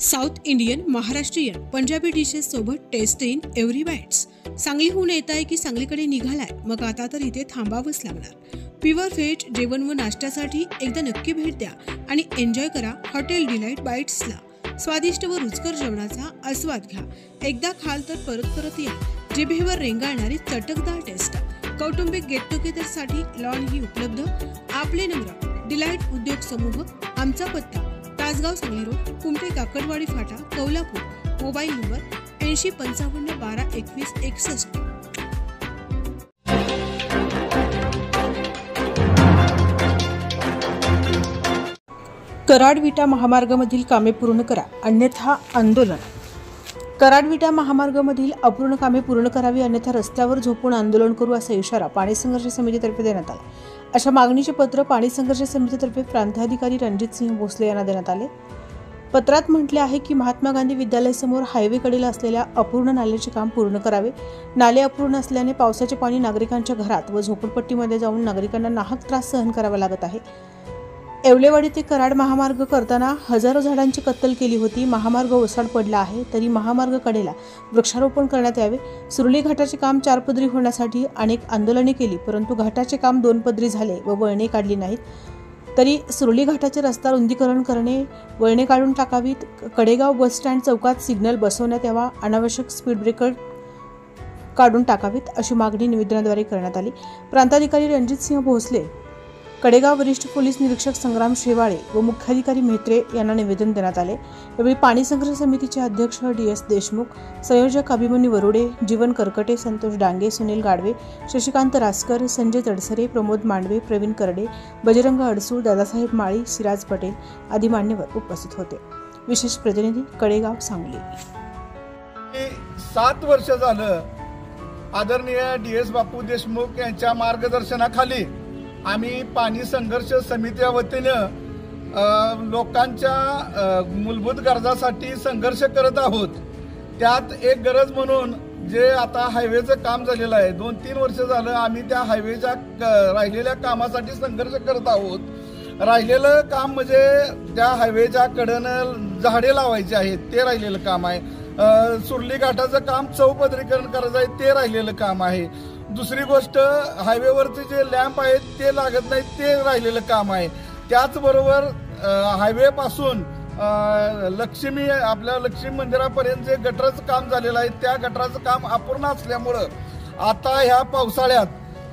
South Indian, Maharashtrian, Punjabi dishes सोबत taste in every bites. सांगलीहून येत आहे की सांगलीकडे निघालाय, मग आता तर इथे थांबावंच लागणार. प्युअर व्हेज जेवण व नाश्त्यासाठी एकदा नक्की भेट द्या आणि एन्जॉय करा हॉटेल डिलाईट बाईट्सला. स्वादिष्ट व रुचकर जेवणाचा आस्वाद घ्या. एकदा खाल तर परत परत या. जिभेवर रेंगाळणारी चटकदार टेस्ट. कौटुंबिक गेट टुगेदरसाठी लॉन ही उपलब्ध. आपले नम्र डिलाईट उद्योग समूह. आमचा पत्ता तासगाव सांगली रोड, कुमटे काकडवाडी फाटा, कोल्हापूर. Mobile number 8055 12 21 61. कराड विटा महामार्गामधील कामे पूर्ण करा, अन्यथा आंदोलन. कराड विटा महामार्गामधील अपूर्ण कामे पूर्ण करावी, अन्यथा रस्त्यावर झोपून आंदोलन करू, असा इशारा पाणी संघर्ष समितीतर्फे देण्यात आला. अशा मागणीचे पत्र पाणी संघर्ष समितीतर्फे प्रांताधिकारी रणजित सिंह भोसले यांना देण्यात आले. पत्रात म्हटले आहे की महात्मा गांधी विद्यालयासमोर हायवेकडील असलेल्या अपूर्ण नाल्याचे काम पूर्ण करावे. नाले अपूर्ण असल्याने पावसाचे पाणी नागरिकांच्या घरात व झोपडपट्टीमध्ये जाऊन नागरिकांना नाहक त्रास सहन करावा लागत आहे. येवलेवाडी ते कराड महामार्ग करताना हजारो झाडांची कत्तल केली होती. महामार्ग ओसाड पडला आहे, तरी महामार्ग कडेला वृक्षारोपण करण्यात यावे. सुरली घाटाचे काम 4 पदरी होण्यासाठी अनेक आंदोलने केली, परंतु घाटाचे काम 2 पदरी झाले व वळणे काढली नाहीत. तरी सुरली घाटाचे रस्ता रुंदीकरण करणे, वळणे काढून टाकावीत. कडेगाव बस स्टँड चौकात सिग्नल बसवण्यात यावा. अनावश्यक स्पीड ब्रेकर काढून टाकावीत, अशी मागणी निवेदनाद्वारे करण्यात आली. प्रांताधिकारी रणजित सिंह भोसले, कडेगाव वरिष्ठ पोलीस निरीक्षक संग्राम शेवाळे व मुख्याधिकारी म्हेत्रे यांना निवेदन देण्यात आले. यावेळी पाणी संघर्ष समितीचे अध्यक्ष DS देशमुख, संयोजक अभिमन्यू वरुडे, जीवन करकटे, संतोष डांगे, सुनील गाडवे, शशिकांत रासकर, संजय तडसरे, प्रमोद मांडवे, प्रवीण करडे, बजरंग अडसूळ, दादासाहेब माळी, सिराज पटेल आदी मान्यवर उपस्थित होते. विशेष प्रतिनिधी कडेगाव सांगली. 7 वर्ष झालं आदरणीय DS बापू देशमुख यांच्या मार्गदर्शनाखाली आम्ही पाणी संघर्ष समितीच्या वतीनं लोकांच्या मूलभूत गरजासाठी संघर्ष करत आहोत. त्यात एक गरज म्हणून जे आता हायवेचं काम झालेलं आहे, 2-3 वर्ष झालं आम्ही त्या हायवेच्या राहिलेल्या कामासाठी संघर्ष करत आहोत. राहिलेलं काम म्हणजे त्या हायवेच्या कडेनं झाडे लावायची आहेत, ते राहिलेलं काम आहे. सुरली घाटाचं काम चौपदरीकरण करायचं आहे, ते राहिलेलं काम आहे. दुसरी गोष्ट, हायवेवरचे जे लॅम्प आहेत ते लागत नाहीत, ते राहिलेलं काम आहे. त्याचबरोबर हायवे पासून आपल्या लक्ष्मी मंदिरापर्यंत जे गटराचं काम झालेलं आहे, त्या गटराचं काम अपूर्ण असल्यामुळं आता ह्या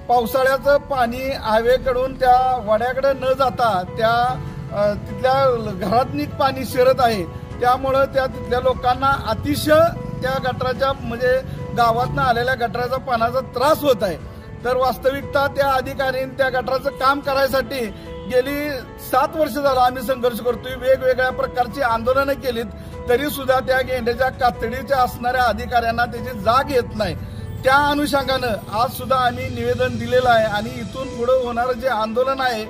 पावसाळ्याचं पाणी हायवेकडून त्या वड्याकडे न जाता त्या तिथल्या घरात पाणी शिरत आहे. त्यामुळं त्या तिथल्या लोकांना अतिशय त्या गटराच्या म्हणजे गावातनं आलेल्या गटराचा पाण्याचा त्रास होत आहे. तर वास्तविकता त्या अधिकाऱ्यांनी त्या गटराचं काम करायसाठी गेली 7 वर्ष झालं आम्ही संघर्ष करतोय. वेगवेगळ्या प्रकारची आंदोलनं केलीत, तरी सुद्धा त्या गेंड्याच्या कातडीच्या असणाऱ्या अधिकाऱ्यांना त्याची जाग येत नाही. त्या अनुषंगानं आज सुद्धा आम्ही निवेदन दिलेलं आहे आणि इथून पुढे होणारं जे आंदोलन आहे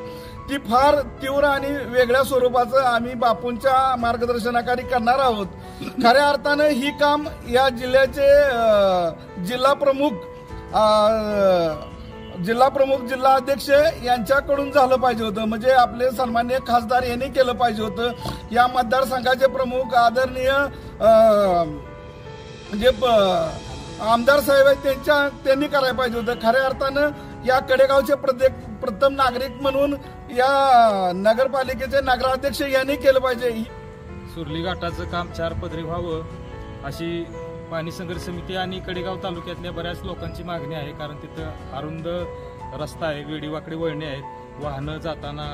ती फार तीव्र आणि वेगळ्या स्वरूपाचं आम्ही बापूंच्या मार्गदर्शनाखाली करणार आहोत. खऱ्या अर्थानं ही काम या जिल्ह्याचे जिल्हा प्रमुख, जिल्हा अध्यक्ष यांच्याकडून झालं पाहिजे होतं. म्हणजे आपले सन्माननीय खासदार यांनी केलं पाहिजे होतं. या मतदारसंघाचे प्रमुख आदरणीय जे आमदार साहेब आहेत त्यांनी करायला पाहिजे होतं. खऱ्या अर्थानं या कडेगावचे प्रथम नागरिक म्हणून या नगरपालिकेचे नगराध्यक्ष यांनी केलं पाहिजे. सुरली घाटाचं काम 4 पदरी व्हावं अशी पाणी संघर्ष समिती आणि कडेगाव तालुक्यातल्या बऱ्याच लोकांची मागणी आहे. कारण तिथं अरुंद रस्ता आहे, वेडीवाकडी वळणे आहेत, वाहनं जाताना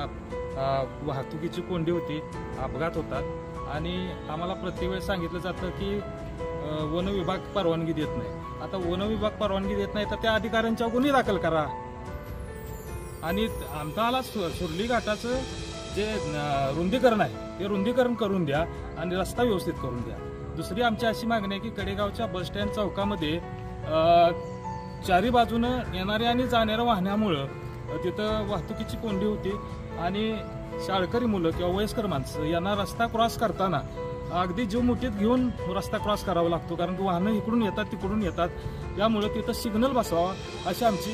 वाहतुकीची कोंडी होती, अपघात होतात आणि आम्हाला प्रत्येक सांगितलं जातं की वन विभाग परवानगी देत नाही. आता वन विभाग परवानगी देत नाही तर त्या अधिकाऱ्यांच्या गुन्हे दाखल करा आणि आम्हाला सुरली घाटाचं जे रुंदीकरण आहे ते रुंदीकरण करून द्या आणि रस्ता व्यवस्थित करून द्या. दुसरी आमची अशी मागणी आहे की कडेगावच्या बस स्टँड चौकामध्ये 4ही बाजूनं येणाऱ्या आणि जाणाऱ्या वाहनामुळं तिथं वाहतुकीची कोंडी होती आणि शाळकरी मुलं किंवा वयस्कर माणसं यांना रस्ता क्रॉस करताना अगदी जीव मुठीत घेऊन रस्ता क्रॉस करावा लागतो. कारण वाहनं इकडून येतात तिकडून येतात, त्यामुळे तिथं सिग्नल बसवावा अशी आमची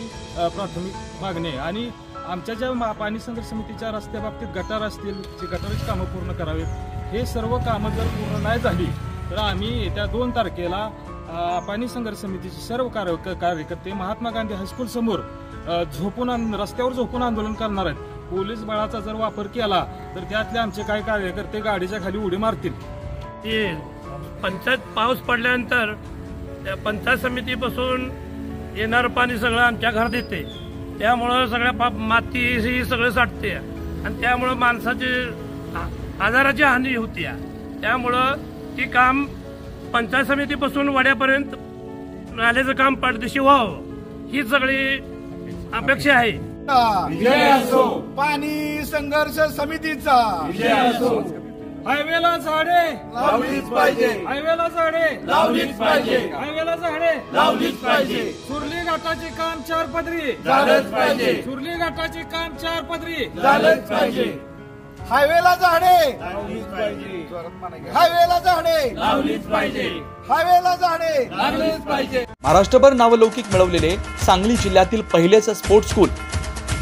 प्राथमिक मागणी आहे. आणि आमच्या ज्या पाणी संघर्ष समितीच्या रस्त्याबाबतीत गटार असतील, ते गटाराची कामं पूर्ण करावीत. हे सर्व कामं जर पूर्ण नाही झाली तर आम्ही येत्या 2 तारखेला पाणी संघर्ष समितीचे सर्व कार्यकर्ते महात्मा गांधी हायस्कूल समोर रस्त्यावर झोपून आंदोलन करणार आहेत. पोलीस बळाचा जर वापर केला तर त्यातले आमचे काही कार्यकर्ते गाडीच्या खाली उडी मारतील. ते पंचायत पाऊस पडल्यानंतर त्या पंचायत समितीपासून येणारं पाणी सगळं आमच्या घरात येते. त्यामुळं सगळ्या माती ही सगळं साठते आणि त्यामुळं माणसाची आजाराची हानी होती. त्यामुळं ती काम पंचायत समितीपासून वड्यापर्यंत नाल्याचं काम पाठदिशी व्हावं ही सगळी अपेक्षा आहे. विजय असो पाणी संघर्ष समितीचा. विजय असो. हायवेला झाडे लावलीच पाहिजे. हायवेला झाडे लावलीच पाहिजे. हायवेला झाडे लावलीच पाहिजे. सुरली घाटाचे काम 4 पदरी झालंच पाहिजे. सुरली घाटाचे काम 4 पदरी झालंच पाहिजे. हायवेला झाडे लावलीच पाहिजे. हायवेला झाडे लावलीच पाहिजे. हायवेला झाडे लावलीच पाहिजे. महाराष्ट्रभर नावलौकिक मिळवलेले सांगली जिल्ह्यातील पहिलेच स्पोर्ट्स स्कूल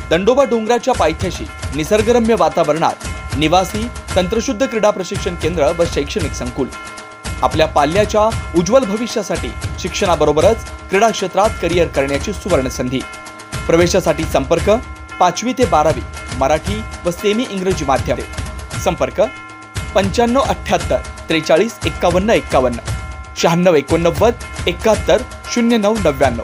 दंडोबा डोंगराच्या पायथ्याशी निसर्गरम्य वातावरणात निवासी तंत्रशुद्ध क्रीडा प्रशिक्षण केंद्र व शैक्षणिक संकुल. आपल्या पाल्याच्या उज्ज्वल भविष्यासाठी शिक्षणाबरोबरच क्रीडा क्षेत्रात करिअर करण्याची सुवर्ण संधी. प्रवेशासाठी संपर्क 5वी ते 12वी मराठी व सेमी इंग्रजी माध्यम. संपर्क 9578 43 51 51 96 89 71 09 99.